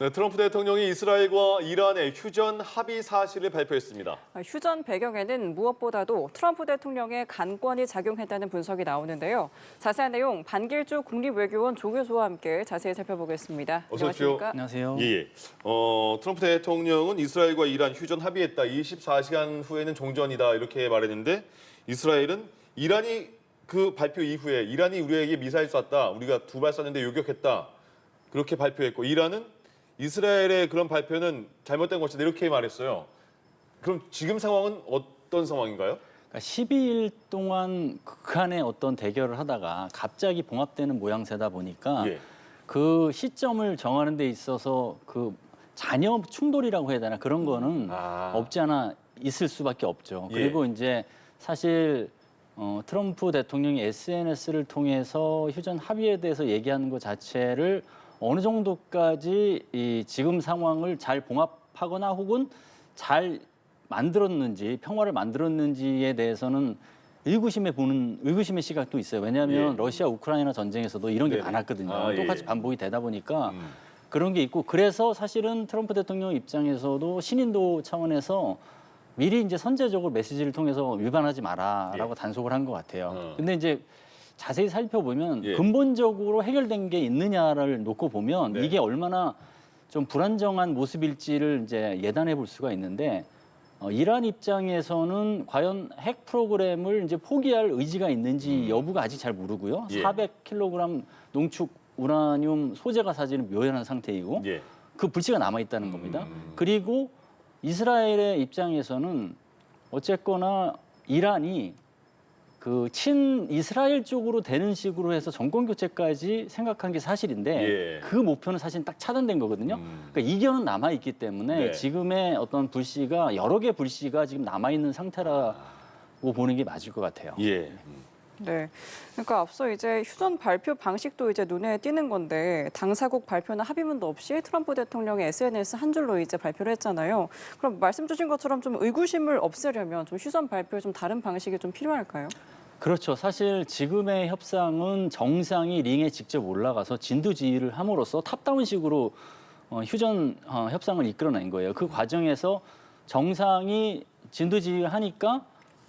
네, 트럼프 대통령이 이스라엘과 이란의 휴전 합의 사실을 발표했습니다. 휴전 배경에는 무엇보다도 트럼프 대통령의 간권이 작용했다는 분석이 나오는데요. 자세한 내용 반길주 국립외교원 조교수와 함께 자세히 살펴보겠습니다. 어서 오십시오. 안녕하십니까? 안녕하세요. 예. 트럼프 대통령은 이스라엘과 이란 휴전 합의했다. 24시간 후에는 종전이다. 이렇게 말했는데 이스라엘은 이란이 그 발표 이후에 이란이 우리에게 미사일 쐈다. 우리가 2발 쐈는데 요격했다. 그렇게 발표했고 이란은 이스라엘의 그런 발표는 잘못된 것이다. 이렇게 말했어요. 그럼 지금 상황은 어떤 상황인가요? 그러니까 12일 동안 극한의 어떤 대결을 하다가 갑자기 봉합되는 모양새다 보니까 예. 그 시점을 정하는 데 있어서 그 잔여 충돌이라고 해야 되나 그런 거는 없지 않아 있을 수밖에 없죠. 예. 그리고 이제 사실 트럼프 대통령이 SNS를 통해서 휴전 합의에 대해서 얘기하는 것 자체를 어느 정도까지 이 지금 상황을 잘 봉합하거나 혹은 잘 만들었는지 평화를 만들었는지에 대해서는 의구심의 시각도 있어요. 왜냐하면 예. 러시아 우크라이나 전쟁에서도 이런 게 네네. 많았거든요. 예. 똑같이 반복이 되다 보니까 그런 게 있고 그래서 사실은 트럼프 대통령 입장에서도 신인도 차원에서 미리 이제 선제적으로 메시지를 통해서 위반하지 마라라고 예. 단속을 한 것 같아요. 근데 이제 자세히 살펴보면 예. 근본적으로 해결된 게 있느냐를 놓고 보면 네. 이게 얼마나 좀 불안정한 모습일지를 이제 예단해 볼 수가 있는데 이란 입장에서는 과연 핵 프로그램을 이제 포기할 의지가 있는지 여부가 아직 잘 모르고요. 예. 400kg 농축 우라늄 소재가 사실은 묘연한 상태이고 예. 그 불씨가 남아 있다는 겁니다. 그리고 이스라엘의 입장에서는 어쨌거나 이란이 그 친 이스라엘 쪽으로 되는 식으로 해서 정권 교체까지 생각한 게 사실인데 예. 그 목표는 사실 딱 차단된 거거든요. 그러니까 이견은 남아 있기 때문에 네. 지금의 어떤 불씨가 여러 개 불씨가 지금 남아 있는 상태라고 보는 게 맞을 것 같아요. 예. 네. 그러니까 앞서 이제 휴전 발표 방식도 이제 눈에 띄는 건데 당사국 발표나 합의문도 없이 트럼프 대통령의 SNS 한 줄로 이제 발표를 했잖아요. 그럼 말씀 주신 것처럼 좀 의구심을 없애려면 좀 휴전 발표에 좀 다른 방식이 좀 필요할까요? 그렇죠. 사실 지금의 협상은 정상이 링에 직접 올라가서 진두지휘를 함으로써 탑다운식으로 휴전 협상을 이끌어낸 거예요. 그 과정에서 정상이 진두지휘를 하니까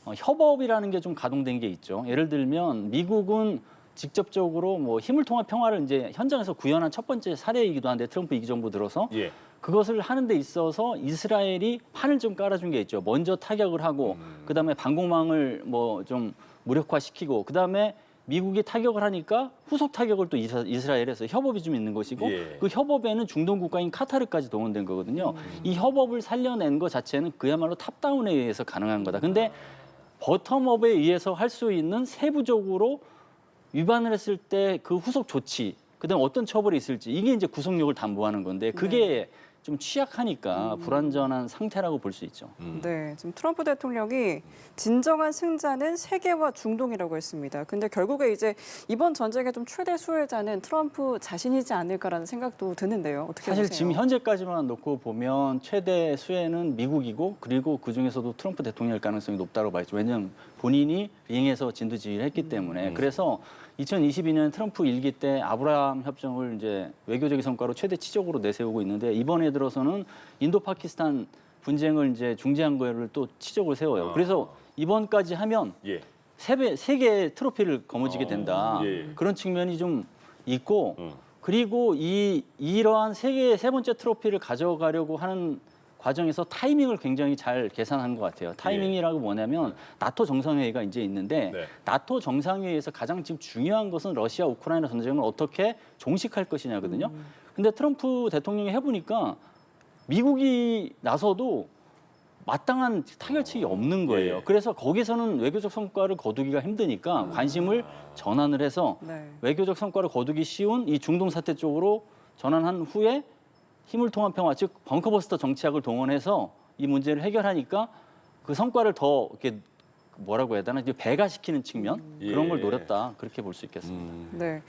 협업이라는 게 좀 가동된 게 있죠. 예를 들면 미국은 직접적으로 뭐 힘을 통한 평화를 이제 현장에서 구현한 첫 번째 사례이기도 한데 트럼프 2기 정부 들어서 예. 그것을 하는 데 있어서 이스라엘이 판을 좀 깔아준 게 있죠. 먼저 타격을 하고 그다음에 방공망을 뭐 좀 무력화시키고 그다음에 미국이 타격을 하니까 후속 타격을 또 이스라엘에서 협업이 좀 있는 것이고 예. 그 협업에는 중동 국가인 카타르까지 동원된 거거든요. 이 협업을 살려낸 것 자체는 그야말로 탑다운에 의해서 가능한 거다. 근데 버텀업에 의해서 할 수 있는 세부적으로 위반을 했을 때 그 후속 조치, 그다음에 어떤 처벌이 있을지 이게 이제 구속력을 담보하는 건데 그게 좀 취약하니까 불완전한 상태라고 볼 수 있죠. 네, 지금 트럼프 대통령이 진정한 승자는 세계와 중동이라고 했습니다. 근데 결국에 이제 이번 전쟁의 좀 최대 수혜자는 트럼프 자신이지 않을까라는 생각도 드는데요. 어떻게 사실 보세요? 지금 현재까지만 놓고 보면 최대 수혜는 미국이고 그리고 그중에서도 트럼프 대통령일 가능성이 높다고 봐야죠. 왜냐하면 본인이 링에서 진두지휘를 했기 때문에. 그래서 2022년 트럼프 일기 때 아브라함 협정을 이제 외교적인 성과로 최대 치적으로 내세우고 있는데 이번에 들어서는 인도 파키스탄 분쟁을 이제 중재한 거를 또 치적을 세워요. 그래서 이번까지 하면 예. 세 개의 트로피를 거머쥐게 된다. 예. 그런 측면이 좀 있고 그리고 이러한 세 번째 트로피를 가져가려고 하는 과정에서 타이밍을 굉장히 잘 계산한 것 같아요. 타이밍이라고 뭐냐면 나토 정상회의가 이제 있는데 네. 나토 정상회의에서 가장 지금 중요한 것은 러시아 우크라이나 전쟁을 어떻게 종식할 것이냐거든요. 근데 트럼프 대통령이 해보니까 미국이 나서도 마땅한 타결책이 없는 거예요. 예. 그래서 거기서는 외교적 성과를 거두기가 힘드니까 관심을 전환을 해서 네. 외교적 성과를 거두기 쉬운 이 중동 사태 쪽으로 전환한 후에 힘을 통한 평화, 즉 벙커버스터 정치학을 동원해서 이 문제를 해결하니까 그 성과를 더 이렇게 뭐라고 해야 되나 이제 배가시키는 측면 그런 걸 예. 노렸다 그렇게 볼 수 있겠습니다. 네.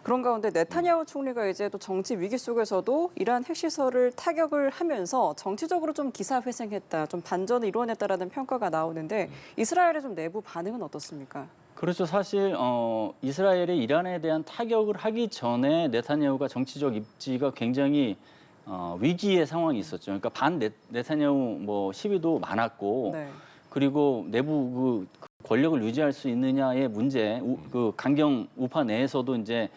그런 가운데 네타냐후 총리가 이제 또 정치 위기 속에서도 이란 핵시설을 타격을 하면서 정치적으로 좀 기사회생했다, 좀 반전을 이뤄냈다라는 평가가 나오는데 이스라엘의 좀 내부 반응은 어떻습니까? 그렇죠. 사실 이스라엘이 이란에 대한 타격을 하기 전에 네타냐후가 정치적 입지가 굉장히 위기의 상황이 있었죠. 그러니까 반 네타냐후 뭐 시위도 많았고 네. 그리고 내부 그 권력을 유지할 수 있느냐의 문제, 그 강경 우파 내에서도 이제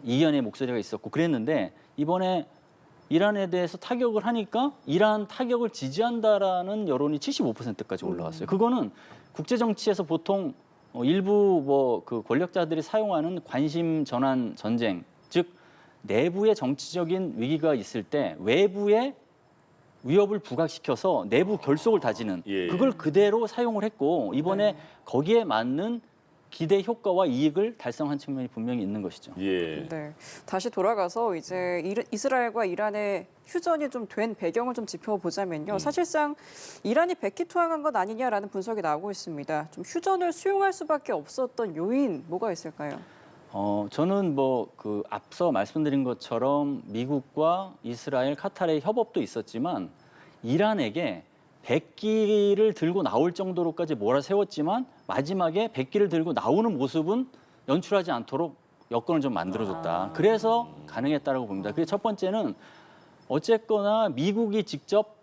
이견의 목소리가 있었고 그랬는데 이번에 이란에 대해서 타격을 하니까 이란 타격을 지지한다라는 여론이 75%까지 올라왔어요. 그거는 국제 정치에서 보통 일부 뭐 그 권력자들이 사용하는 관심 전환 전쟁, 즉 내부의 정치적인 위기가 있을 때 외부의 위협을 부각시켜서 내부 결속을 다지는 예. 그걸 그대로 사용을 했고 이번에 거기에 맞는 기대 효과와 이익을 달성한 측면이 분명히 있는 것이죠. 예. 네. 다시 돌아가서 이제 이스라엘과 이란의 휴전이 좀 된 배경을 좀 짚어보자면요. 사실상 이란이 백기투항한 것 아니냐라는 분석이 나오고 있습니다. 좀 휴전을 수용할 수밖에 없었던 요인 뭐가 있을까요? 저는 뭐 그 앞서 말씀드린 것처럼 미국과 이스라엘, 카타르의 협업도 있었지만 이란에게 백기를 들고 나올 정도로까지 몰아세웠지만 마지막에 백기를 들고 나오는 모습은 연출하지 않도록 여건을 좀 만들어줬다. 그래서 가능했다라고 봅니다. 그게 첫 번째는 어쨌거나 미국이 직접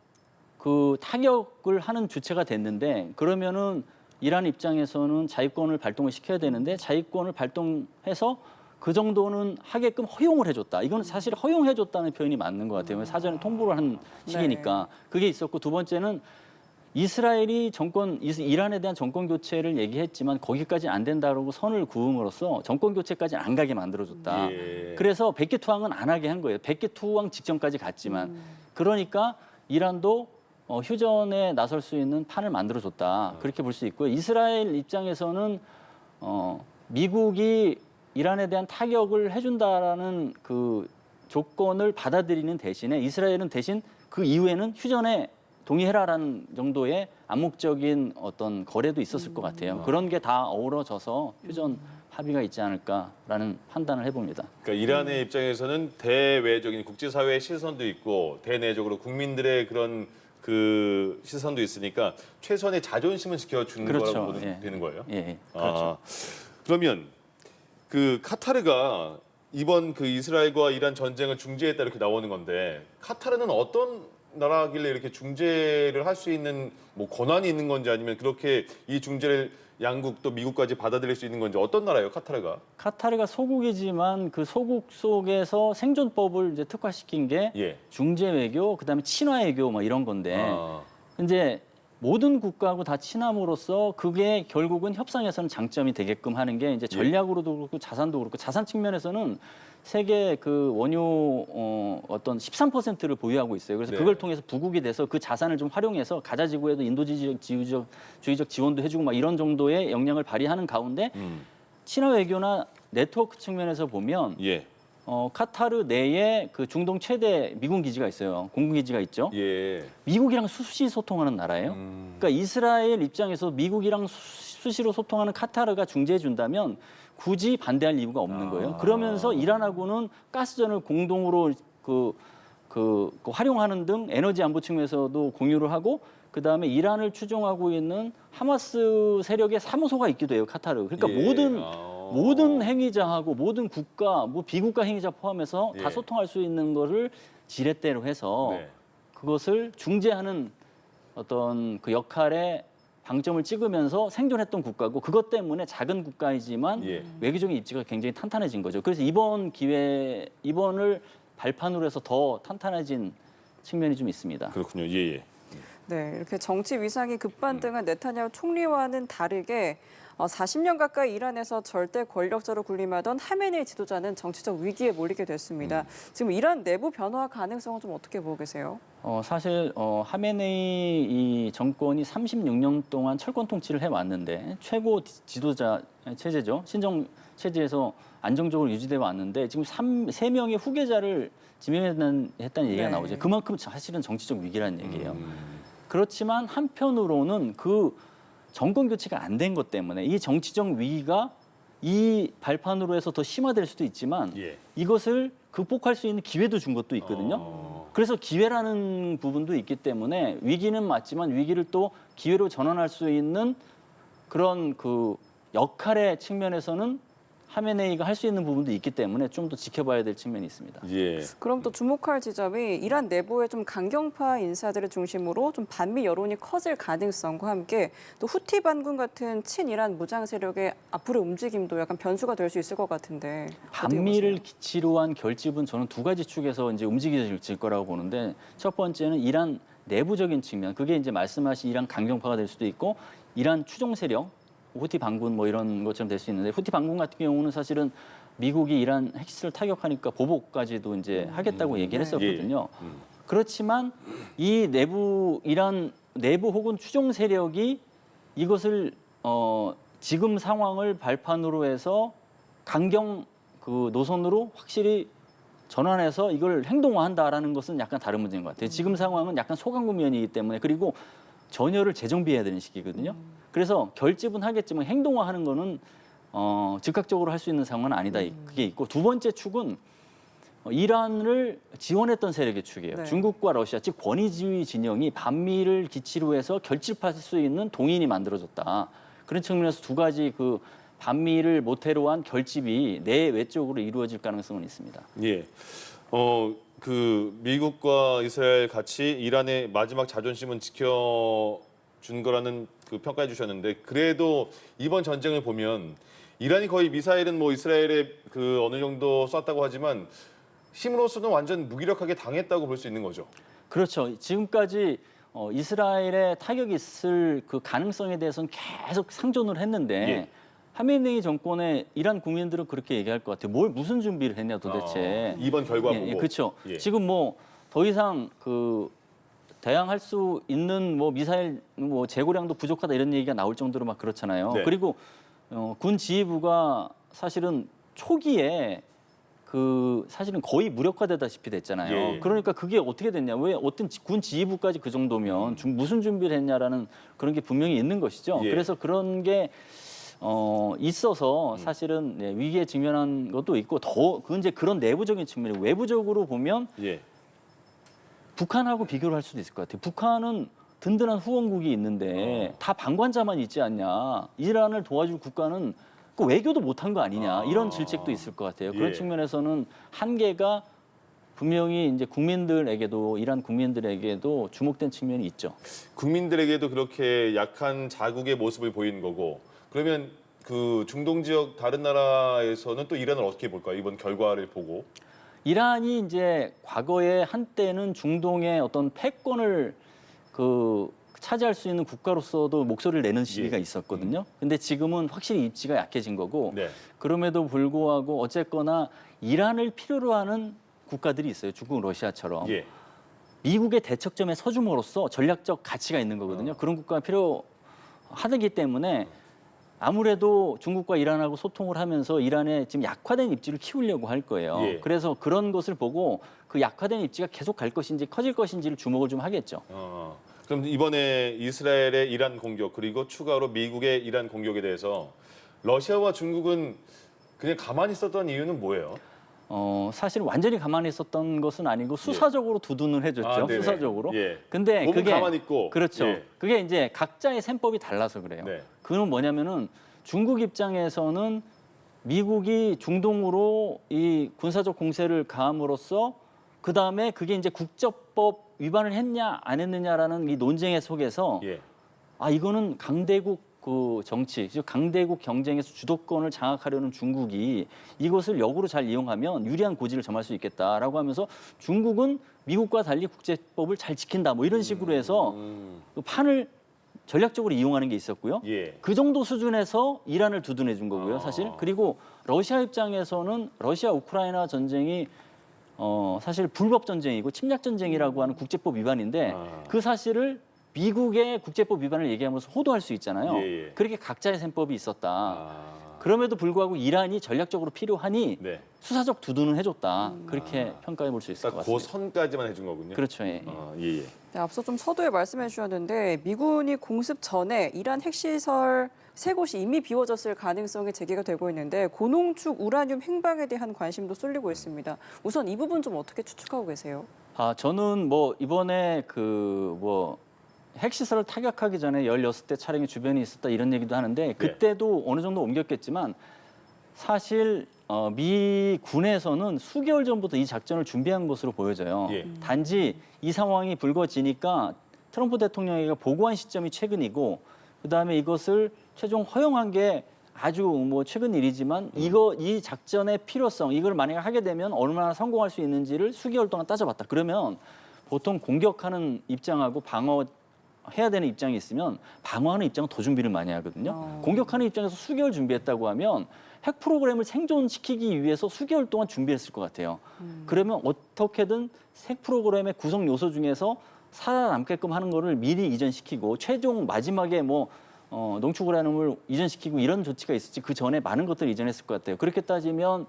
그 타격을 하는 주체가 됐는데 그러면은 이란 입장에서는 자위권을 발동을 시켜야 되는데 자위권을 발동해서 그 정도는 하게끔 허용을 해줬다. 이건 사실 허용해줬다는 표현이 맞는 것 같아요. 사전에 통보를 한 시기니까. 그게 있었고 두 번째는 이스라엘이 이란에 대한 정권 교체를 얘기했지만 거기까지 안 된다고 선을 그음으로써 정권 교체까지 안 가게 만들어줬다. 예. 그래서 백기투항은 안 하게 한 거예요. 백기투항 직전까지 갔지만 그러니까 이란도 휴전에 나설 수 있는 판을 만들어줬다. 그렇게 볼 수 있고요. 이스라엘 입장에서는 미국이 이란에 대한 타격을 해준다라는 그 조건을 받아들이는 대신에 이스라엘은 대신 그 이후에는 휴전에 동의해라라는 정도의 암묵적인 어떤 거래도 있었을 것 같아요. 그런 게 다 어우러져서 휴전 합의가 있지 않을까라는 판단을 해봅니다. 그러니까 이란의 입장에서는 대외적인 국제사회의 시선도 있고 대내적으로 국민들의 그런 그 시선도 있으니까 최선의 자존심을 지켜주는 그렇죠. 거라고 보면 예. 되는 거예요. 예, 그렇죠. 그러면 그 카타르가 이번 그 이스라엘과 이란 전쟁을 중재했다 이렇게 나오는 건데 카타르는 어떤 나라길래 이렇게 중재를 할 수 있는 뭐 권한이 있는 건지 아니면 그렇게 이 중재를 양국 또 미국까지 받아들일 수 있는 건지 어떤 나라예요, 카타르가? 카타르가 소국이지만 그 소국 속에서 생존법을 이제 특화시킨 게 예. 중재 외교, 그다음에 친화 외교 뭐 이런 건데 이제 모든 국가하고 다 친함으로써 그게 결국은 협상에서는 장점이 되게끔 하는 게 이제 전략으로도 그렇고 자산도 그렇고 자산 측면에서는 세계 그 원유 어떤 13%를 보유하고 있어요. 그래서 네. 그걸 통해서 부국이 돼서 그 자산을 좀 활용해서 가자 지구에도 인도주의적 지원도 해주고 막 이런 정도의 역량을 발휘하는 가운데 친화 외교나 네트워크 측면에서 보면 예. 카타르 내에 그 중동 최대 미군 기지가 있어요. 공군 기지가 있죠. 예. 미국이랑 수시 소통하는 나라예요. 그러니까 이스라엘 입장에서 미국이랑 수시로 소통하는 카타르가 중재해 준다면 굳이 반대할 이유가 없는 거예요. 그러면서 이란하고는 가스전을 공동으로 활용하는 등 에너지 안보 측면에서도 공유를 하고 그다음에 이란을 추종하고 있는 하마스 세력의 사무소가 있기도 해요. 카타르. 그러니까 모든 행위자하고 모든 국가, 뭐 비국가 행위자 포함해서 다 소통할 수 있는 거를 지렛대로 해서 네. 그것을 중재하는 어떤 그 역할에 방점을 찍으면서 생존했던 국가고 그것 때문에 작은 국가이지만 외교적인 입지가 굉장히 탄탄해진 거죠. 그래서 이번을 발판으로 해서 더 탄탄해진 측면이 좀 있습니다. 그렇군요. 예. 네, 이렇게 정치 위상이 급반등한 네타냐후 총리와는 다르게 40년 가까이 이란에서 절대 권력자로 군림하던 하메네이 지도자는 정치적 위기에 몰리게 됐습니다. 지금 이란 내부 변화 가능성은 좀 어떻게 보고 계세요? 사실 하메네이 이 정권이 36년 동안 철권 통치를 해왔는데 최고 지도자 체제죠. 신정 체제에서 안정적으로 유지돼 왔는데 지금 3명의 후계자를 지명했다는 얘기가 나오죠. 그만큼 사실은 정치적 위기라는 얘기예요. 그렇지만 한편으로는 그 정권 교체가 안 된 것 때문에 이 정치적 위기가 이 발판으로 해서 더 심화될 수도 있지만 이것을 극복할 수 있는 기회도 준 것도 있거든요. 그래서 기회라는 부분도 있기 때문에 위기는 맞지만 위기를 또 기회로 전환할 수 있는 그런 그 역할의 측면에서는 하메네이가 할 수 있는 부분도 있기 때문에 좀 더 지켜봐야 될 측면이 있습니다. 예. 그럼 또 주목할 지점이 이란 내부의 좀 강경파 인사들을 중심으로 좀 반미 여론이 커질 가능성과 함께 또 후티 반군 같은 친이란 무장 세력의 앞으로 움직임도 약간 변수가 될 수 있을 것 같은데 어떻게 반미를 보세요? 기치로 한 결집은 저는 두 가지 축에서 이제 움직여질 거라고 보는데 첫 번째는 이란 내부적인 측면, 그게 이제 말씀하신 이란 강경파가 될 수도 있고 이란 추종 세력, 후티 반군 뭐 이런 것처럼 될 수 있는데 후티 반군 같은 경우는 사실은 미국이 이란 핵시설 타격하니까 보복까지도 이제 하겠다고 얘기를 네. 했었거든요. 그렇지만 이 내부 이란 내부 혹은 추종 세력이 이것을 지금 상황을 발판으로 해서 강경 그 노선으로 확실히 전환해서 이걸 행동화한다라는 것은 약간 다른 문제인 것 같아요. 지금 상황은 약간 소강국면이기 때문에 그리고 전열을 재정비해야 되는 시기거든요. 그래서 결집은 하겠지만 행동화하는 거는 즉각적으로 할 수 있는 상황은 아니다. 그게 있고 두 번째 축은 이란을 지원했던 세력의 축이에요. 네. 중국과 러시아, 즉 권위주의 진영이 반미를 기치로 해서 결집할 수 있는 동인이 만들어졌다. 그런 측면에서 두 가지 그 반미를 모태로 한 결집이 내외적으로 이루어질 가능성은 있습니다. 예. 그 미국과 이스라엘 같이 이란의 마지막 자존심은 지켜준 거라는 그 평가해 주셨는데 그래도 이번 전쟁을 보면 이란이 거의 미사일은 뭐 이스라엘에 그 어느 정도 쐈다고 하지만 힘으로서는 완전 무기력하게 당했다고 볼 수 있는 거죠. 그렇죠. 지금까지 이스라엘의 타격이 있을 그 가능성에 대해서는 계속 상존을 했는데 예. 하메네이 정권의 이란 국민들은 그렇게 얘기할 것 같아요. 무슨 준비를 했냐 도대체. 이번 결과 보고. 그렇죠. 예. 지금 뭐 더 이상 그 대항할 수 있는 뭐 미사일 뭐 재고량도 부족하다 이런 얘기가 나올 정도로 막 그렇잖아요. 네. 그리고 군 지휘부가 사실은 초기에 그 사실은 거의 무력화되다시피 됐잖아요. 예. 그러니까 그게 어떻게 됐냐? 왜 어떤 군 지휘부까지 그 정도면 무슨 준비를 했냐라는 그런 게 분명히 있는 것이죠. 예. 그래서 그런 게 있어서 사실은 위기에 직면한 것도 있고 그건 이제 그런 내부적인 측면이 외부적으로 보면 예. 북한하고 비교를 할 수도 있을 것 같아요. 북한은 든든한 후원국이 있는데 다 방관자만 있지 않냐. 이란을 도와줄 국가는 그 외교도 못한 거 아니냐. 이런 질책도 있을 것 같아요. 그런 예. 측면에서는 한계가 분명히 이제 국민들에게도 이란 국민들에게도 주목된 측면이 있죠. 국민들에게도 그렇게 약한 자국의 모습을 보이는 거고 그러면 그 중동 지역 다른 나라에서는 또 이란을 어떻게 볼까요? 이번 결과를 보고. 이란이 이제 과거에 한때는 중동의 어떤 패권을 그 차지할 수 있는 국가로서도 목소리를 내는 시기가 예. 있었거든요. 근데 지금은 확실히 입지가 약해진 거고 네. 그럼에도 불구하고 어쨌거나 이란을 필요로 하는 국가들이 있어요. 중국, 러시아처럼. 예. 미국의 대척점에 서줌으로써 전략적 가치가 있는 거거든요. 그런 국가가 필요하기 때문에 아무래도 중국과 이란하고 소통을 하면서 이란의 지금 약화된 입지를 키우려고 할 거예요. 예. 그래서 그런 것을 보고 그 약화된 입지가 계속 갈 것인지 커질 것인지를 주목을 좀 하겠죠. 그럼 이번에 이스라엘의 이란 공격 그리고 추가로 미국의 이란 공격에 대해서 러시아와 중국은 그냥 가만히 있었던 이유는 뭐예요? 사실 완전히 가만히 있었던 것은 아니고 수사적으로 두둔을 해줬죠. 네네. 수사적으로. 예. 근데 몸은 그게 가만히 있고. 그렇죠. 예. 그게 이제 각자의 셈법이 달라서 그래요. 네. 그건 뭐냐면은 중국 입장에서는 미국이 중동으로 이 군사적 공세를 가함으로써 그 다음에 그게 이제 국제법 위반을 했냐 안 했느냐라는 이 논쟁의 속에서 예. 이거는 강대국 그 정치, 즉 강대국 경쟁에서 주도권을 장악하려는 중국이 이것을 역으로 잘 이용하면 유리한 고지를 점할 수 있겠다라고 하면서 중국은 미국과 달리 국제법을 잘 지킨다 뭐 이런 식으로 해서 그 판을 전략적으로 이용하는 게 있었고요. 예. 그 정도 수준에서 이란을 두둔해 준 거고요, 사실. 그리고 러시아 입장에서는 러시아 우크라이나 전쟁이 사실 불법 전쟁이고 침략 전쟁이라고 하는 국제법 위반인데 그 사실을 미국의 국제법 위반을 얘기하면서 호도할 수 있잖아요. 예. 그렇게 각자의 셈법이 있었다. 그럼에도 불구하고 이란이 전략적으로 필요하니 네. 수사적 두둔은 해줬다. 그렇게 평가해 볼 수 있을 것 딱 그 같습니다. 선까지만 해준 거군요. 그렇죠. 예. 예. 네, 앞서 좀 서두에 말씀해 주셨는데 미군이 공습 전에 이란 핵시설 세 곳이 이미 비워졌을 가능성이 제기가 되고 있는데 고농축 우라늄 행방에 대한 관심도 쏠리고 있습니다. 우선 이 부분 좀 어떻게 추측하고 계세요? 저는 뭐 이번에 핵시설을 타격하기 전에 16대 차량이 주변에 있었다 이런 얘기도 하는데 그때도 어느 정도 옮겼겠지만 사실 미 군에서는 수개월 전부터 이 작전을 준비한 것으로 보여져요. 예. 단지 이 상황이 불거지니까 트럼프 대통령이 보고한 시점이 최근이고 그다음에 이것을 최종 허용한 게 아주 뭐 최근 일이지만 이 작전의 필요성 이걸 만약에 하게 되면 얼마나 성공할 수 있는지를 수개월 동안 따져봤다. 그러면 보통 공격하는 입장하고 방어해야 되는 입장이 있으면 방어하는 입장은 더 준비를 많이 하거든요. 공격하는 입장에서 수개월 준비했다고 하면 핵 프로그램을 생존시키기 위해서 수개월 동안 준비했을 것 같아요. 그러면 어떻게든 핵 프로그램의 구성 요소 중에서 살아남게끔 하는 거를 미리 이전시키고 최종 마지막에 뭐 농축우라늄을 이전시키고 이런 조치가 있을지 그 전에 많은 것들을 이전했을 것 같아요. 그렇게 따지면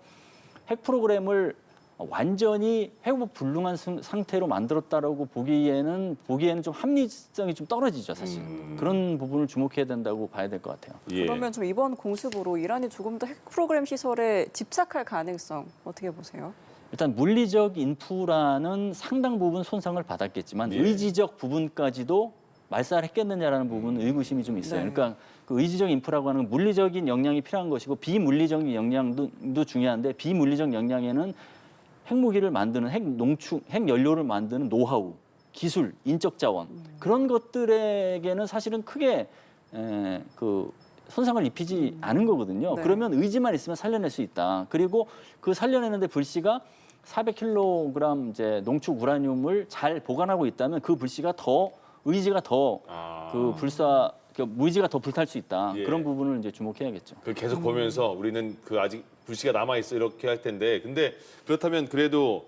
핵 프로그램을 완전히 회복 불능한 상태로 만들었다라고 보기에는 좀 합리성이 좀 떨어지죠, 사실. 그런 부분을 주목해야 된다고 봐야 될 것 같아요. 예. 그러면 좀 이번 공습으로 이란이 조금 더 핵 프로그램 시설에 집착할 가능성 어떻게 보세요? 일단 물리적 인프라는 상당 부분 손상을 받았겠지만 예. 의지적 부분까지도 말살했겠느냐라는 부분은 의구심이 좀 있어요. 네. 그러니까 그 의지적 인프라고 하는 건 물리적인 역량이 필요한 것이고 비물리적인 역량도 중요한데 비물리적 역량에는 핵무기를 만드는 핵 연료를 만드는 노하우, 기술, 인적 자원 그런 것들에게는 사실은 크게 그 손상을 입히지 않은 거거든요. 네. 그러면 의지만 있으면 살려낼 수 있다. 그리고 그 살려내는데 불씨가 400kg 이제 농축 우라늄을 잘 보관하고 있다면 그 불씨가 더 의지가 더 그 무의지가 더 불탈 수 있다. 예. 그런 부분을 이제 주목해야겠죠. 그 계속 보면서 우리는 그 아직 불씨가 남아 있어 이렇게 할 텐데 근데 그렇다면 그래도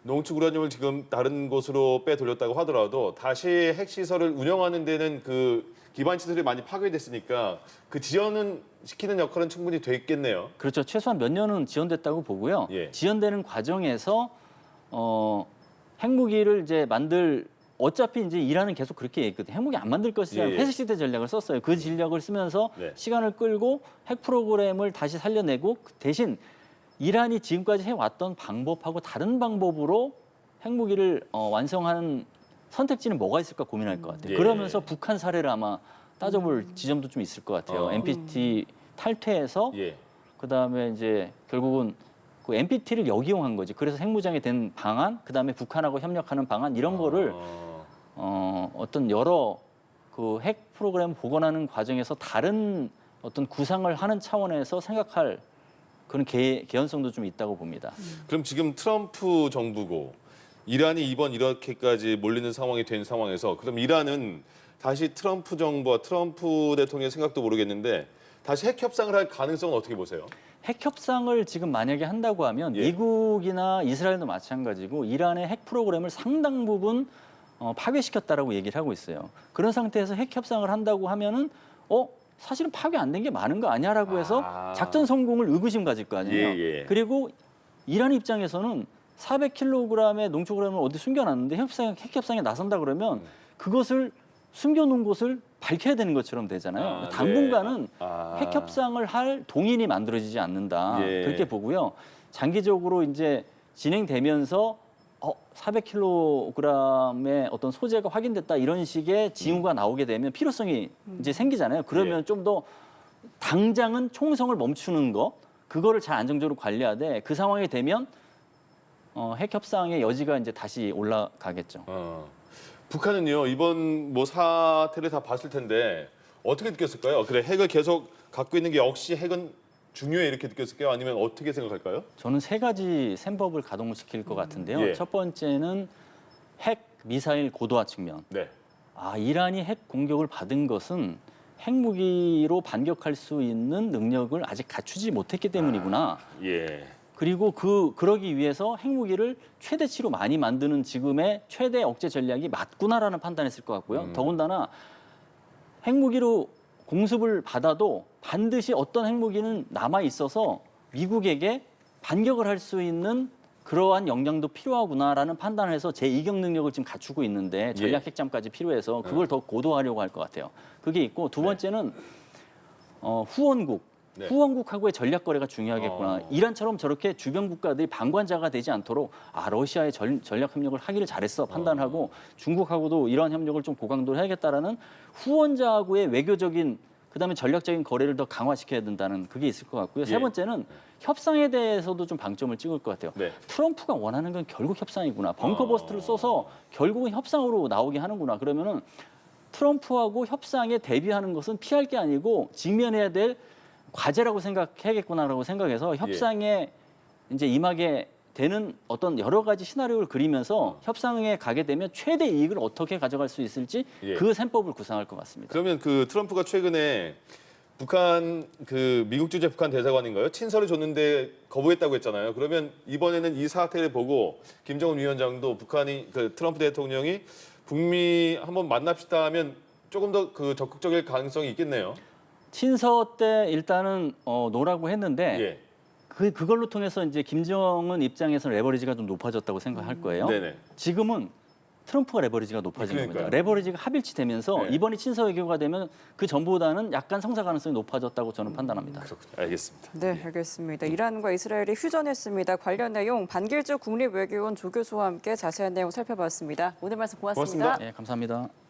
농축 우라늄을 지금 다른 곳으로 빼돌렸다고 하더라도 다시 핵 시설을 운영하는 데는 그 기반 시설이 많이 파괴됐으니까 그 지연은 시키는 역할은 충분히 됐겠네요. 그렇죠. 최소한 몇 년은 지연됐다고 보고요. 예. 지연되는 과정에서 핵무기를 이제 어차피 이제 이란은 계속 그렇게 얘기했거든요. 핵무기 안 만들 것이라는 예. 폐쇄시대 전략을 썼어요. 그 전략을 쓰면서 네. 시간을 끌고 핵 프로그램을 다시 살려내고 대신 이란이 지금까지 해왔던 방법하고 다른 방법으로 핵무기를 완성하는 선택지는 뭐가 있을까 고민할 것 같아요. 예. 그러면서 북한 사례를 아마 따져볼 지점도 좀 있을 것 같아요. NPT 탈퇴해서 예. 그다음에 이제 결국은 그 NPT를 역이용한 거지. 그래서 핵무장이 된 방안, 그다음에 북한하고 협력하는 방안 이런 거를 어떤 여러 그 핵 프로그램 복원하는 과정에서 다른 어떤 구상을 하는 차원에서 생각할 그런 개연성도 좀 있다고 봅니다. 그럼 지금 트럼프 정부고 이란이 이번 이렇게까지 몰리는 상황이 된 상황에서 그럼 이란은 다시 트럼프 정부와 트럼프 대통령의 생각도 모르겠는데 다시 핵 협상을 할 가능성은 어떻게 보세요? 핵 협상을 지금 만약에 한다고 하면 예. 미국이나 이스라엘도 마찬가지고 이란의 핵 프로그램을 상당 부분 파괴시켰다라고 얘기를 하고 있어요. 그런 상태에서 핵 협상을 한다고 하면은 사실은 파괴 안 된 게 많은 거 아니야라고 해서 작전 성공을 의구심 가질 거 아니에요. 예, 예. 그리고 이란 입장에서는 400kg의 농축 우라늄을 어디 숨겨놨는데 핵 협상에 나선다 그러면 그것을 숨겨놓은 곳을 밝혀야 되는 것처럼 되잖아요. 당분간은 핵 협상을 할 동인이 만들어지지 않는다. 예. 그렇게 보고요. 장기적으로 이제 진행되면서 400kg의 어떤 소재가 확인됐다 이런 식의 징후가 나오게 되면 필요성이 이제 생기잖아요. 그러면 예. 좀 더 당장은 총성을 멈추는 거 그거를 잘 안정적으로 관리하되 그 상황이 되면 핵 협상의 여지가 이제 다시 올라가겠죠. 북한은요 이번 뭐 사태를 다 봤을 텐데 어떻게 느꼈을까요? 그래 핵을 계속 갖고 있는 게 역시 핵은 중요해 이렇게 느꼈을까요? 아니면 어떻게 생각할까요? 저는 세 가지 셈법을 가동시킬 것 같은데요. 예. 첫 번째는 핵 미사일 고도화 측면. 네. 이란이 핵 공격을 받은 것은 핵무기로 반격할 수 있는 능력을 아직 갖추지 못했기 때문이구나. 예. 그리고 그러기 위해서 핵무기를 최대치로 많이 만드는 지금의 최대 억제 전략이 맞구나라는 판단했을 것 같고요. 더군다나 핵무기로 공습을 받아도 반드시 어떤 핵무기는 남아 있어서 미국에게 반격을 할 수 있는 그러한 역량도 필요하구나라는 판단을 해서 제2격 능력을 지금 갖추고 있는데 전략 핵잠까지 필요해서 그걸 더 고도화하려고 할 것 같아요. 그게 있고 두 번째는 후원국. 네. 후원국하고의 전략 거래가 중요하겠구나. 어. 이란처럼 저렇게 주변 국가들이 방관자가 되지 않도록 러시아의 전략 협력을 하기를 잘했어 판단하고 중국하고도 이러한 협력을 좀 고강도로 해야겠다라는 후원자하고의 외교적인 그다음에 전략적인 거래를 더 강화시켜야 된다는 그게 있을 것 같고요. 예. 세 번째는 협상에 대해서도 좀 방점을 찍을 것 같아요. 네. 트럼프가 원하는 건 결국 협상이구나. 벙커버스트를 써서 결국은 협상으로 나오게 하는구나. 그러면은 트럼프하고 협상에 대비하는 것은 피할 게 아니고 직면해야 될 과제라고 생각해야겠구나라고 생각해서 협상에 이제 임하게 되는 어떤 여러 가지 시나리오를 그리면서 협상에 가게 되면 최대 이익을 어떻게 가져갈 수 있을지 예. 그 셈법을 구상할 것 같습니다. 그러면 그 트럼프가 최근에 북한 그 미국 주재 북한 대사관인가요? 친서를 줬는데 거부했다고 했잖아요. 그러면 이번에는 이 사태를 보고 김정은 위원장도 북한이 그 트럼프 대통령이 북미 한번 만납시다 하면 조금 더 그 적극적일 가능성이 있겠네요. 친서 때 일단은 노라고 했는데 예. 그걸로 통해서 이제 김정은 입장에서는 레버리지가 좀 높아졌다고 생각할 거예요. 네네. 지금은 트럼프가 레버리지가 높아진 그러니까요. 겁니다. 레버리지가 합일치 되면서 네. 이번이 친서 외교가 되면 그 전보다는 약간 성사 가능성이 높아졌다고 저는 판단합니다. 그렇군요. 알겠습니다. 네, 알겠습니다. 이란과 이스라엘이 휴전했습니다. 관련 내용 반길주 국립외교원 조 교수와 함께 자세한 내용 살펴봤습니다. 오늘 말씀 고맙습니다. 고맙습니다. 네, 감사합니다.